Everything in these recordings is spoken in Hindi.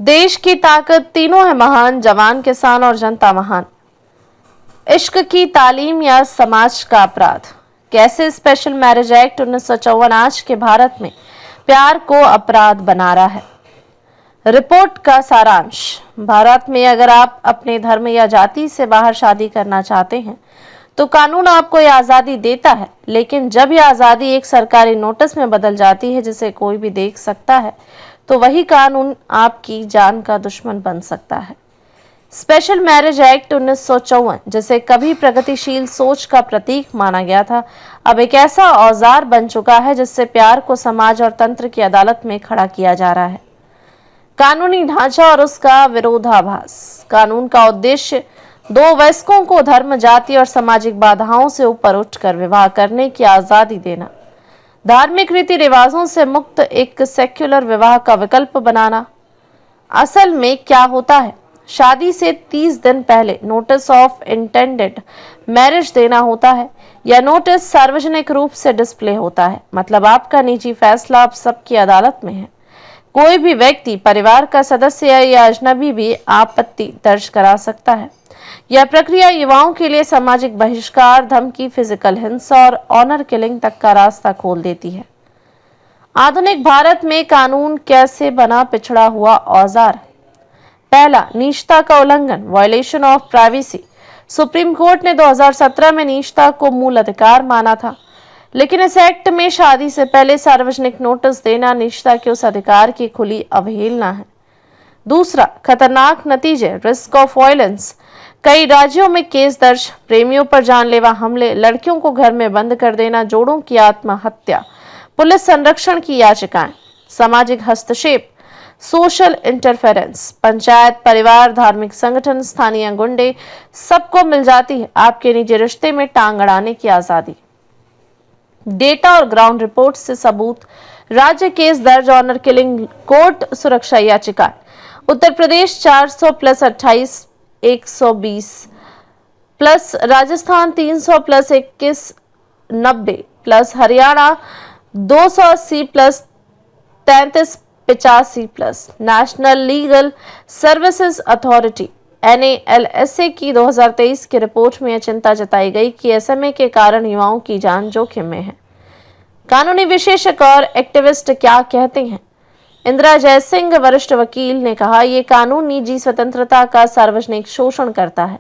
देश की ताकत तीनों है महान, जवान किसान और जनता महान। इश्क की तालीम या समाज का अपराध। कैसे स्पेशल मैरिज एक्ट 1954 आज के भारत में प्यार को अपराध बना रहा है। रिपोर्ट का सारांश। भारत में अगर आप अपने धर्म या जाति से बाहर शादी करना चाहते हैं तो कानून आपको यह आजादी देता है, लेकिन जब यह आजादी एक सरकारी नोटिस में बदल जाती है जिसे कोई भी देख सकता है तो वही कानून आपकी जान का दुश्मन बन सकता है। स्पेशल मैरिज एक्ट 1954 जिसे कभी प्रगतिशील सोच का प्रतीक माना गया था, अब एक ऐसा औजार बन चुका है जिससे प्यार को समाज और तंत्र की अदालत में खड़ा किया जा रहा है। कानूनी ढांचा और उसका विरोधाभास। कानून का उद्देश्य दो वयस्कों को धर्म, जाति और सामाजिक बाधाओं से ऊपर उठकर विवाह करने की आजादी देना, धार्मिक रीति रिवाजों से मुक्त एक सेक्युलर विवाह का विकल्प बनाना। असल में क्या होता है, शादी से 30 दिन पहले नोटिस ऑफ इंटेंडेड मैरिज देना होता है। यह नोटिस सार्वजनिक रूप से डिस्प्ले होता है, मतलब आपका निजी फैसला अब सबकी अदालत में है। कोई भी व्यक्ति, परिवार का सदस्य या अजनबी भी आपत्ति दर्ज करा सकता है। यह प्रक्रिया युवाओं के लिए सामाजिक बहिष्कार, धमकी, फिजिकल हिंसा और ऑनर किलिंग तक का रास्ता खोल देती है। आधुनिक भारत में कानून कैसे बना पिछड़ा हुआ औजार। पहला, निजता का उल्लंघन, violation of privacy. Supreme court ने 2017 में निजता को मूल अधिकार माना था, लेकिन इस एक्ट में शादी से पहले सार्वजनिक नोटिस देना निजता के उस अधिकार की खुली अवहेलना है। दूसरा, खतरनाक नतीजे, रिस्क ऑफ वायलेंस। कई राज्यों में केस दर्ज, प्रेमियों पर जानलेवा हमले, लड़कियों को घर में बंद कर देना, जोड़ों की आत्महत्या, पुलिस संरक्षण की याचिकाएं। सामाजिक हस्तक्षेप, सोशल इंटरफेरेंस, पंचायत, परिवार, धार्मिक संगठन, स्थानीय गुंडे, सबको मिल जाती है आपके निजी रिश्ते में टांग अड़ाने की आजादी। डेटा और ग्राउंड रिपोर्ट से सबूत, राज्य केस दर्ज, ऑनर किलिंग, कोर्ट सुरक्षा याचिका। Uttar Pradesh 400 plus 28 120 plus, Rajasthan 300 plus 21 90 plus, Haryana 280 plus 33 85 plus. National legal services authority NALSA की 2023 की रिपोर्ट में यह चिंता जताई गई कि SMA के कारण युवाओं की जान जोखिम में है। कानूनी विशेषज्ञ और एक्टिविस्ट क्या कहते हैं। इंदिरा जयसिंह, वरिष्ठ वकील, ने कहा, यह कानून निजी स्वतंत्रता का सार्वजनिक शोषण करता है।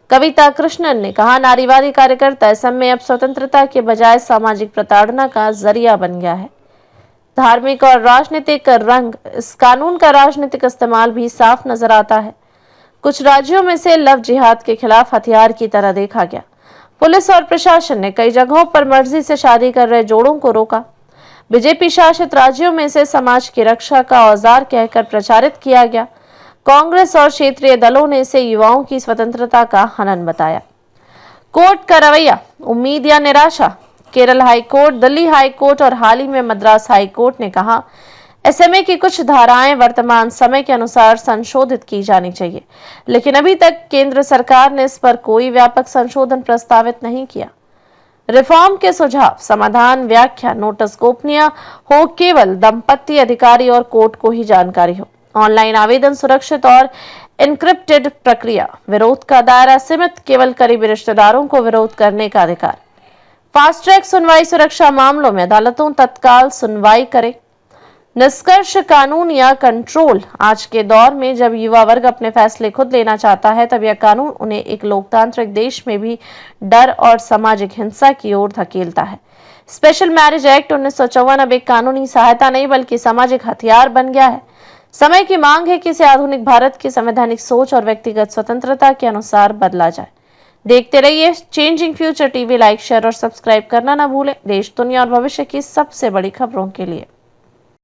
कविता कृष्णन ने कहा, नारीवादी कार्यकर्ता, SM अब स्वतंत्रता के बजाय सामाजिक प्रताड़ना का जरिया बन गया है। धार्मिक और राजनीतिक रंग, इस कानून का राजनीतिक इस्तेमाल भी साफ नजर आता है। कुछ राज्यों में से लव जिहाद के खिलाफ हथियार की तरह देखा गया। पुलिस और प्रशासन ने कई जगहों पर मर्जी से शादी कर रहे जोड़ों को रोका। बीजेपी शासित राज्यों में से समाज की रक्षा का औजार कहकर प्रचारित किया गया। कांग्रेस और क्षेत्रीय दलों ने इसे युवाओं की स्वतंत्रता का हनन बताया। कोर्ट का रवैया, उम्मीद या निराशा। Kerala high court, Delhi high court और हाल ही में मद्रास हाई कोर्ट ने कहा, SMA की कुछ धाराएं वर्तमान समय के अनुसार संशोधित की जानी चाहिए, लेकिन अभी तक केंद्र सरकार ने इस पर कोई व्यापक संशोधन प्रस्तावित नहीं किया। रिफॉर्म के सुझाव, समाधान, व्याख्या, नोटिस गोपनीय हो, केवल दंपति, अधिकारी और कोर्ट को ही जानकारी हो। ऑनलाइन आवेदन सुरक्षित और एन्क्रिप्टेड प्रक्रिया। विरोध का दायरा सीमित, केवल करीबी रिश्तेदारों को विरोध करने का अधिकार। फास्ट ट्रैक सुनवाई, सुरक्षा मामलों में अदालतों तत्काल सुनवाई करें। निष्कर्ष, कानून या कंट्रोल। आज के दौर में जब युवा वर्ग अपने फैसले खुद लेना चाहता है, तब यह कानून उन्हें एक लोकतांत्रिक देश में भी डर और सामाजिक हिंसा की ओर धकेलता है। स्पेशल मैरिज एक्ट 1954 अब एक कानूनी सहायता नहीं बल्कि सामाजिक हथियार बन गया है। समय की मांग है कि इसे आधुनिक भारत की संवैधानिक सोच और व्यक्तिगत स्वतंत्रता के अनुसार बदला जाए। देखते रहिए changing future TV। Like, share और सब्सक्राइब करना ना भूलें। देश, दुनिया और भविष्य की सबसे बड़ी खबरों के लिए।